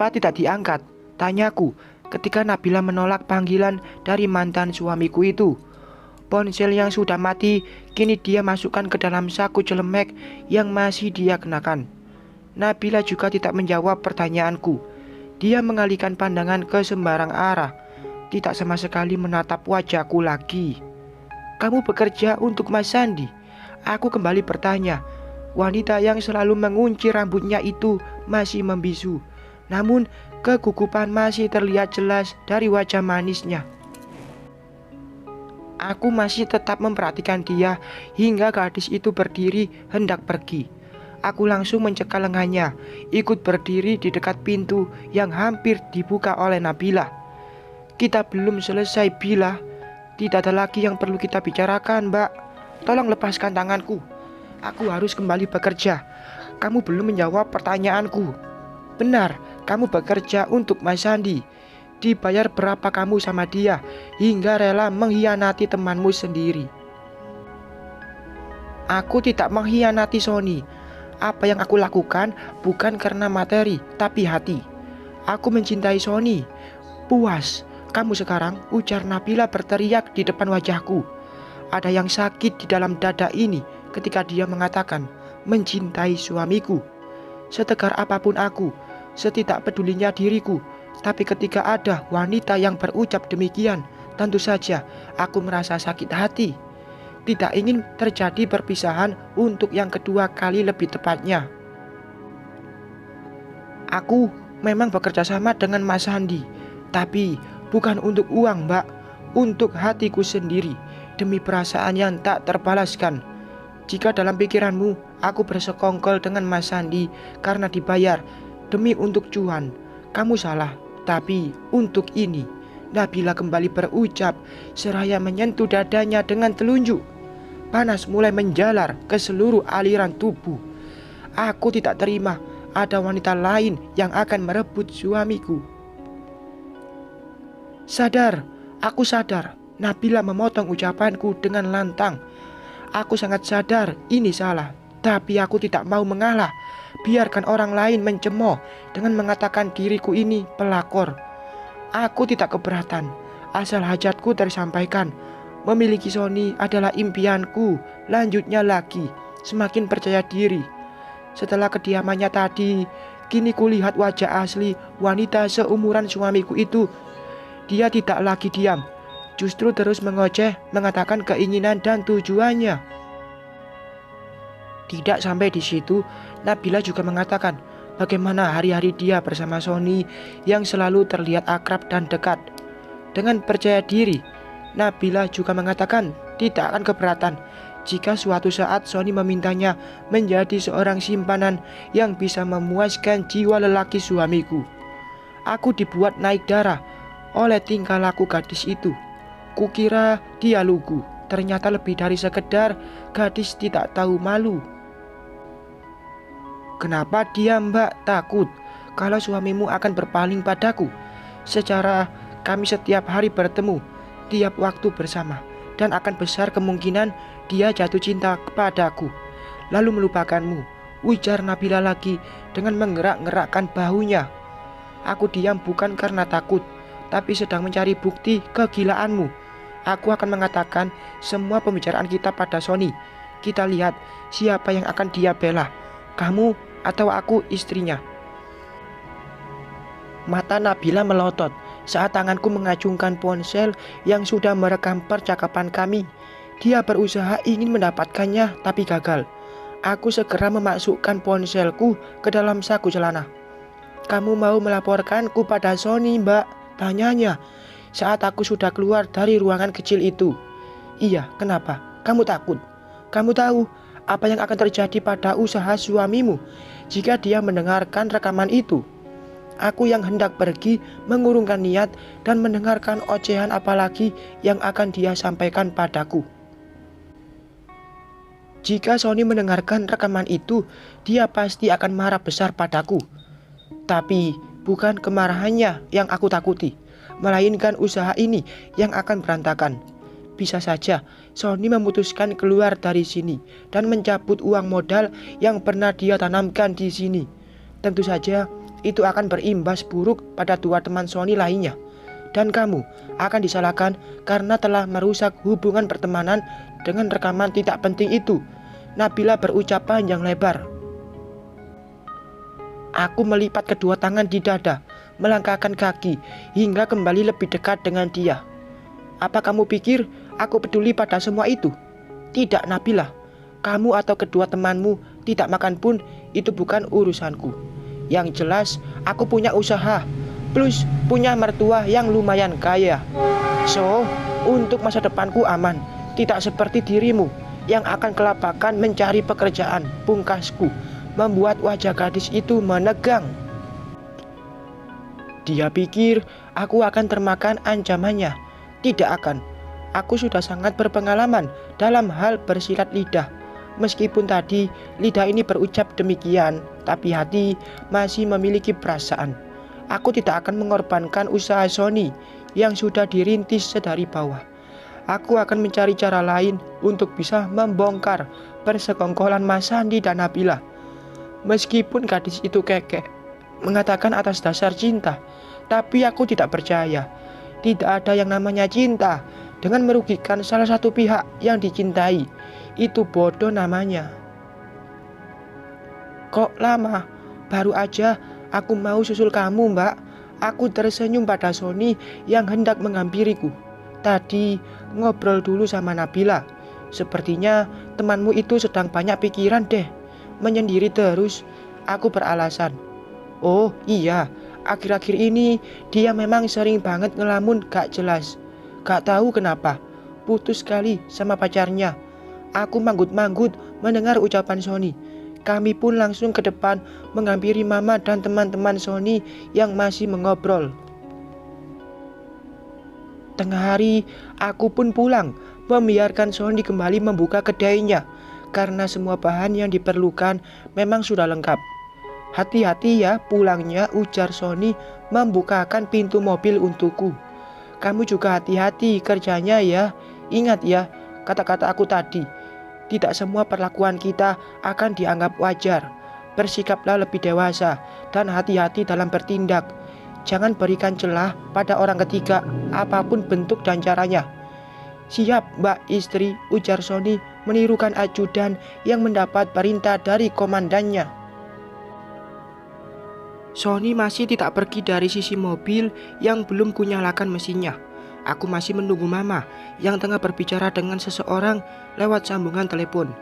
Kenapa tidak diangkat? Tanyaku ketika Nabila menolak panggilan dari mantan suamiku itu. Ponsel yang sudah mati kini dia masukkan ke dalam saku celemek yang masih dia kenakan. Nabila juga tidak menjawab pertanyaanku. Dia mengalihkan pandangan ke sembarang arah, tidak sama sekali menatap wajahku lagi. Kamu bekerja untuk Mas Sandi? Aku kembali bertanya. Wanita yang selalu mengunci rambutnya itu masih membisu, namun kegugupan masih terlihat jelas dari wajah manisnya. Aku masih tetap memperhatikan dia hingga gadis itu berdiri hendak pergi. Aku langsung mencekal lengannya, ikut berdiri di dekat pintu yang hampir dibuka oleh Nabila. Kita belum selesai, Bila. Tidak ada lagi yang perlu kita bicarakan, Mbak. Tolong lepaskan tanganku. Aku harus kembali bekerja. Kamu belum menjawab pertanyaanku. Benar, kamu bekerja untuk Mas Sandi. Dibayar berapa kamu sama dia hingga rela mengkhianati temanmu sendiri? Aku tidak mengkhianati Sony. Apa yang aku lakukan bukan karena materi, tapi hati. Aku mencintai Sony. Puas kamu sekarang, ujar Nabila berteriak di depan wajahku. Ada yang sakit di dalam dada ini ketika dia mengatakan mencintai suamiku. Setegar apapun aku, setidak pedulinya diriku, tapi ketika ada wanita yang berucap demikian, tentu saja aku merasa sakit hati. Tidak ingin terjadi perpisahan untuk yang kedua kali lebih tepatnya. Aku memang bekerja sama dengan Mas Sandi, tapi bukan untuk uang, Mbak. Untuk hatiku sendiri, demi perasaan yang tak terbalaskan. Jika dalam pikiranmu aku bersekongkol dengan Mas Sandi karena dibayar demi untuk cuan, kamu salah. Tapi untuk ini, Nabila kembali berucap seraya menyentuh dadanya dengan telunjuk. Panas mulai menjalar ke seluruh aliran tubuh. Aku tidak terima ada wanita lain yang akan merebut suamiku. Sadar, aku sadar. Nabila memotong ucapanku dengan lantang. Aku sangat sadar ini salah, tapi aku tidak mau mengalah. Biarkan orang lain mencemooh dengan mengatakan diriku ini pelakor. Aku tidak keberatan, asal hajatku tersampaikan. Memiliki Sony adalah impianku. Lanjutnya lagi, semakin percaya diri. Setelah kediamannya tadi, kini kulihat wajah asli wanita seumuran suamiku itu. Dia tidak lagi diam, justru terus mengoceh, mengatakan keinginan dan tujuannya. Tidak sampai di situ, Nabila juga mengatakan bagaimana hari-hari dia bersama Sony yang selalu terlihat akrab dan dekat. Dengan percaya diri, Nabila juga mengatakan tidak akan keberatan jika suatu saat Sony memintanya menjadi seorang simpanan yang bisa memuaskan jiwa lelaki suamiku. Aku dibuat naik darah oleh tingkah laku gadis itu. Kukira dia lugu, ternyata lebih dari sekedar gadis tidak tahu malu. Kenapa dia, Mbak, takut kalau suamimu akan berpaling padaku? Secara kami setiap hari bertemu, tiap waktu bersama, dan akan besar kemungkinan dia jatuh cinta kepadaku lalu melupakanmu, ujar Nabila lagi dengan menggerak-gerakkan bahunya. Aku diam bukan karena takut, tapi sedang mencari bukti kegilaanmu. Aku akan mengatakan semua pembicaraan kita pada Sony. Kita lihat siapa yang akan dia bela, kamu atau aku istrinya. Mata Nabila melotot saat tanganku mengacungkan ponsel yang sudah merekam percakapan kami. Dia berusaha ingin mendapatkannya tapi gagal. Aku segera memasukkan ponselku ke dalam saku celana. Kamu mau melaporkanku pada Sony, Mbak? Tanyanya saat aku sudah keluar dari ruangan kecil itu. Iya, kenapa? Kamu takut? Kamu tahu apa yang akan terjadi pada usaha suamimu jika dia mendengarkan rekaman itu? Aku yang hendak pergi mengurungkan niat dan mendengarkan ocehan apalagi yang akan dia sampaikan padaku. Jika Sony mendengarkan rekaman itu, dia pasti akan marah besar padaku. Tapi bukan kemarahannya yang aku takuti, melainkan usaha ini yang akan berantakan. Bisa saja Sony memutuskan keluar dari sini dan mencabut uang modal yang pernah dia tanamkan di sini. Tentu saja itu akan berimbas buruk pada dua teman Sony lainnya. Dan kamu akan disalahkan karena telah merusak hubungan pertemanan dengan rekaman tidak penting itu. Nabila berucap panjang lebar. Aku melipat kedua tangan di dada, melangkahkan kaki hingga kembali lebih dekat dengan dia. Apa kamu pikir aku peduli pada semua itu? Tidak, Nabila. Kamu atau kedua temanmu tidak makan pun itu bukan urusanku. Yang jelas aku punya usaha, plus punya mertua yang lumayan kaya. So, untuk masa depanku aman. Tidak seperti dirimu yang akan kelabakan mencari pekerjaan, pungkasku membuat wajah gadis itu menegang. Dia pikir aku akan termakan ancamannya. Tidak akan. Aku sudah sangat berpengalaman dalam hal bersilat lidah. Meskipun tadi lidah ini berucap demikian, tapi hati masih memiliki perasaan. Aku tidak akan mengorbankan usaha Sony yang sudah dirintis sedari bawah. Aku akan mencari cara lain untuk bisa membongkar persekongkolan Mas Sandi dan Nabila. Meskipun gadis itu kekek mengatakan atas dasar cinta, tapi aku tidak percaya. Tidak ada yang namanya cinta dengan merugikan salah satu pihak yang dicintai. Itu bodoh namanya. Kok lama? Baru aja aku mau susul kamu, Mbak. Aku tersenyum pada Sony yang hendak menghampiriku. Tadi ngobrol dulu sama Nabila. Sepertinya temanmu itu sedang banyak pikiran deh. Menyendiri terus. Aku beralasan. Oh iya, akhir-akhir ini dia memang sering banget ngelamun gak jelas. Gak tahu kenapa. Putus sekali sama pacarnya. Aku manggut-manggut mendengar ucapan Sony. Kami pun langsung ke depan menghampiri Mama dan teman-teman Sony yang masih mengobrol. Tengah hari, aku pun pulang, membiarkan Sony kembali membuka kedainya. Karena semua bahan yang diperlukan memang sudah lengkap. Hati-hati ya pulangnya, ujar Sony membukakan pintu mobil untukku. Kamu juga hati-hati kerjanya ya. Ingat ya kata-kata aku tadi. Tidak semua perlakuan kita akan dianggap wajar. Bersikaplah lebih dewasa dan hati-hati dalam bertindak. Jangan berikan celah pada orang ketiga apapun bentuk dan caranya. Siap, Mbak Istri, ujar Sony menirukan ajudan yang mendapat perintah dari komandannya. Sony masih tidak pergi dari sisi mobil yang belum kunyalakan mesinnya. Aku masih menunggu Mama yang tengah berbicara dengan seseorang lewat sambungan telepon.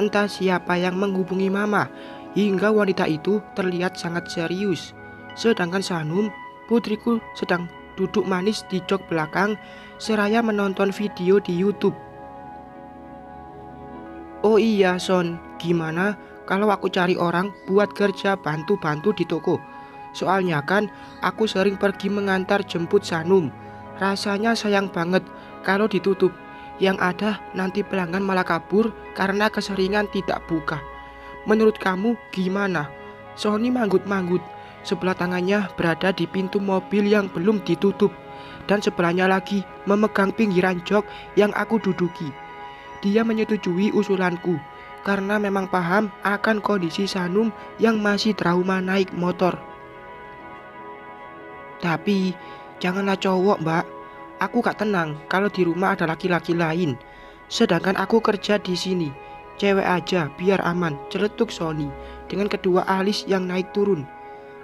Entah siapa yang menghubungi Mama hingga wanita itu terlihat sangat serius. Sedangkan Sanum, putriku, sedang duduk manis di jok belakang seraya menonton video di YouTube. Oh iya Son, gimana kalau aku cari orang buat kerja bantu-bantu di toko? Soalnya kan aku sering pergi mengantar jemput Sanum. Rasanya sayang banget kalau ditutup. Yang ada nanti pelanggan malah kabur karena keseringan tidak buka. Menurut kamu gimana? Sony manggut-manggut. Sebelah tangannya berada di pintu mobil yang belum ditutup. Dan sebelahnya lagi memegang pinggiran jok yang aku duduki. Dia menyetujui usulanku karena memang paham akan kondisi Sanum yang masih trauma naik motor. Tapi janganlah cowok, Mbak. Aku gak tenang kalau di rumah ada laki-laki lain. Sedangkan aku kerja di sini. Cewek aja biar aman, celetuk Sony dengan kedua alis yang naik turun.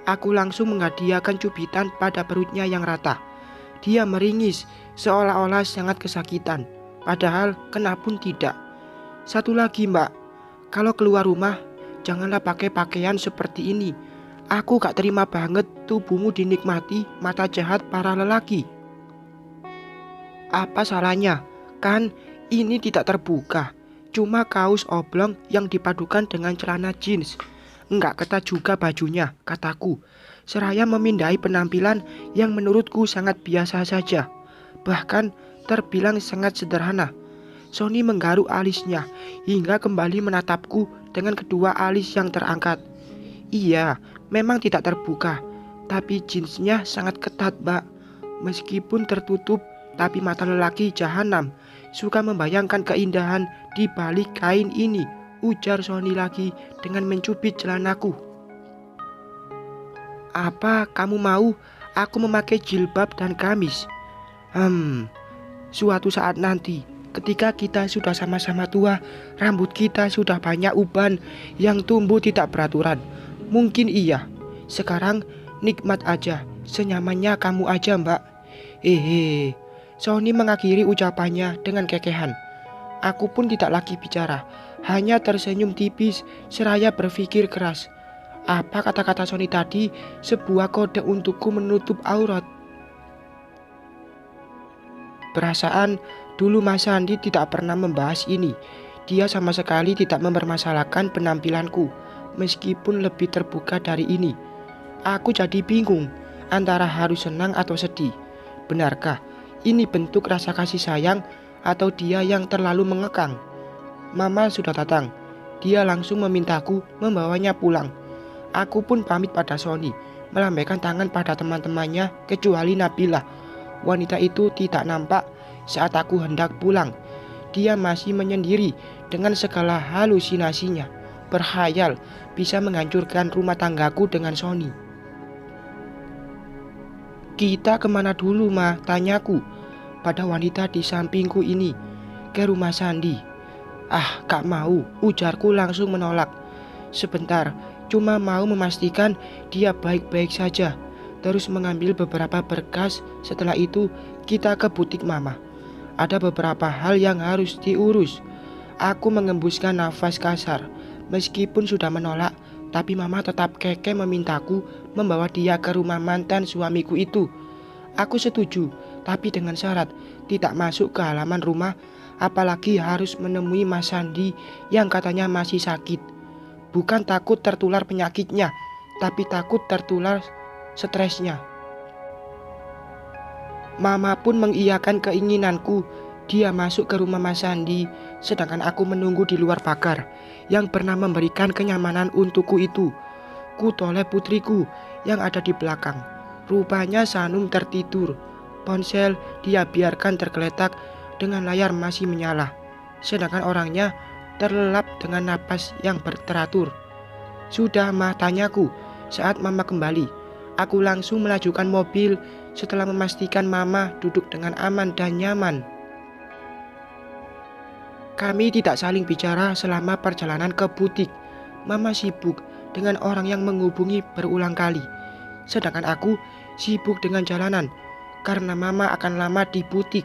Aku langsung menghadiahkan cubitan pada perutnya yang rata. Dia meringis seolah-olah sangat kesakitan. Padahal kena pun tidak. Satu lagi, Mbak. Kalau keluar rumah janganlah pakai pakaian seperti ini. Aku gak terima banget tubuhmu dinikmati mata jahat para lelaki. Apa salahnya? Kan ini tidak terbuka. Cuma kaos oblong yang dipadukan dengan celana jeans. Enggak ketat juga bajunya, kataku. Seraya memindai penampilan yang menurutku sangat biasa saja. Bahkan terbilang sangat sederhana. Sony menggaruk alisnya hingga kembali menatapku dengan kedua alis yang terangkat. Iya, memang tidak terbuka, tapi jeansnya sangat ketat, Mbak. Meskipun tertutup, tapi mata lelaki jahanam suka membayangkan keindahan di balik kain ini, ujar Sony lagi dengan mencubit celanaku. Apa kamu mau aku memakai jilbab dan gamis? Suatu saat nanti, ketika kita sudah sama-sama tua, rambut kita sudah banyak uban yang tumbuh tidak beraturan. Mungkin iya. Sekarang nikmat aja, senyamannya kamu aja, Mbak. Sony mengakhiri ucapannya dengan kekehan. Aku pun tidak lagi bicara, hanya tersenyum tipis seraya berpikir keras. Apa kata-kata Sony tadi sebuah kode untukku menutup aurat? Perasaan dulu Mas Sandi tidak pernah membahas ini. Dia sama sekali tidak mempermasalahkan penampilanku, meskipun lebih terbuka dari ini. Aku jadi bingung antara harus senang atau sedih. Benarkah ini bentuk rasa kasih sayang atau dia yang terlalu mengekang? Mama sudah datang. Dia langsung memintaku membawanya pulang. Aku pun pamit pada Sony, melambaikan tangan pada teman-temannya kecuali Nabila. Wanita itu tidak nampak saat aku hendak pulang. Dia masih menyendiri dengan segala halusinasinya, berkhayal bisa menghancurkan rumah tanggaku dengan Sony. Kita kemana dulu, Ma? Tanyaku pada wanita di sampingku ini. Ke rumah Sandi. Gak mau, ujarku langsung menolak. Sebentar, cuma mau memastikan dia baik-baik saja. Terus mengambil beberapa berkas. Setelah itu kita ke butik Mama. Ada beberapa hal yang harus diurus. Aku mengembuskan nafas kasar. Meskipun sudah menolak, tapi Mama tetap kekeh memintaku membawa dia ke rumah mantan suamiku itu. Aku setuju, tapi dengan syarat tidak masuk ke halaman rumah, apalagi harus menemui Mas Sandi yang katanya masih sakit. Bukan takut tertular penyakitnya, tapi takut tertular stresnya. Mama pun mengiyakan keinginanku. Dia masuk ke rumah Mas Sandi, sedangkan aku menunggu di luar pagar yang pernah memberikan kenyamanan untukku itu. Ku toleh putriku yang ada di belakang. Rupanya Sanum tertidur. Ponsel dia biarkan tergeletak dengan layar masih menyala, sedangkan orangnya terlelap dengan napas yang teratur. Sudah, Ma? Tanyaku saat Mama kembali. Aku langsung melajukan mobil setelah memastikan Mama duduk dengan aman dan nyaman. Kami tidak saling bicara selama perjalanan ke butik. Mama sibuk dengan orang yang menghubungi berulang kali, sedangkan aku sibuk dengan jalanan karena Mama akan lama di butik.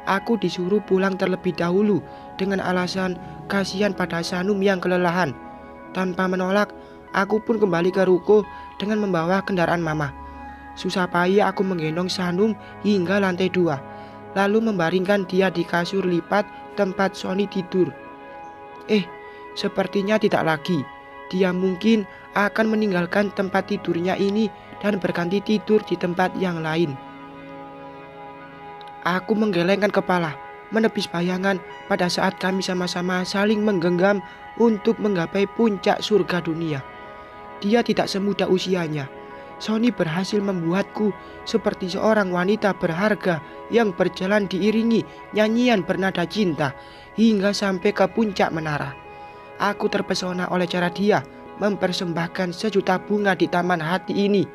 Aku disuruh pulang terlebih dahulu dengan alasan kasihan pada Sanum yang kelelahan. Tanpa menolak, aku pun kembali ke ruko dengan membawa kendaraan Mama. Susah payah aku menggendong Sanum hingga lantai 2, lalu membaringkan dia di kasur lipat tempat Sony tidur. Sepertinya tidak lagi. Dia mungkin akan meninggalkan tempat tidurnya ini dan berganti tidur di tempat yang lain. Aku menggelengkan kepala, menepis bayangan pada saat kami sama-sama saling menggenggam untuk menggapai puncak surga dunia. Dia tidak semuda usianya. Sony berhasil membuatku seperti seorang wanita berharga yang berjalan diiringi nyanyian bernada cinta hingga sampai ke puncak menara. Aku terpesona oleh cara dia mempersembahkan sejuta bunga di taman hati ini.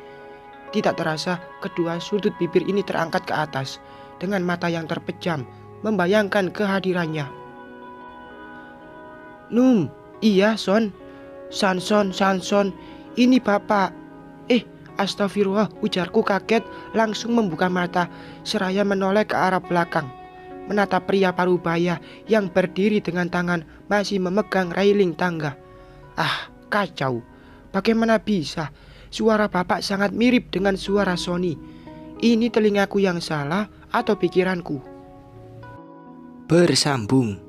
Tidak terasa kedua sudut bibir ini terangkat ke atas dengan mata yang terpejam membayangkan kehadirannya. Num, iya Son. Sanson, ini Bapak. Astagfirullah, ujarku kaget langsung membuka mata seraya menoleh ke arah belakang, menatap pria parubaya yang berdiri dengan tangan masih memegang railing tangga. Kacau. Bagaimana bisa? Suara Bapak sangat mirip dengan suara Sony. Ini telingaku yang salah atau pikiranku? Bersambung.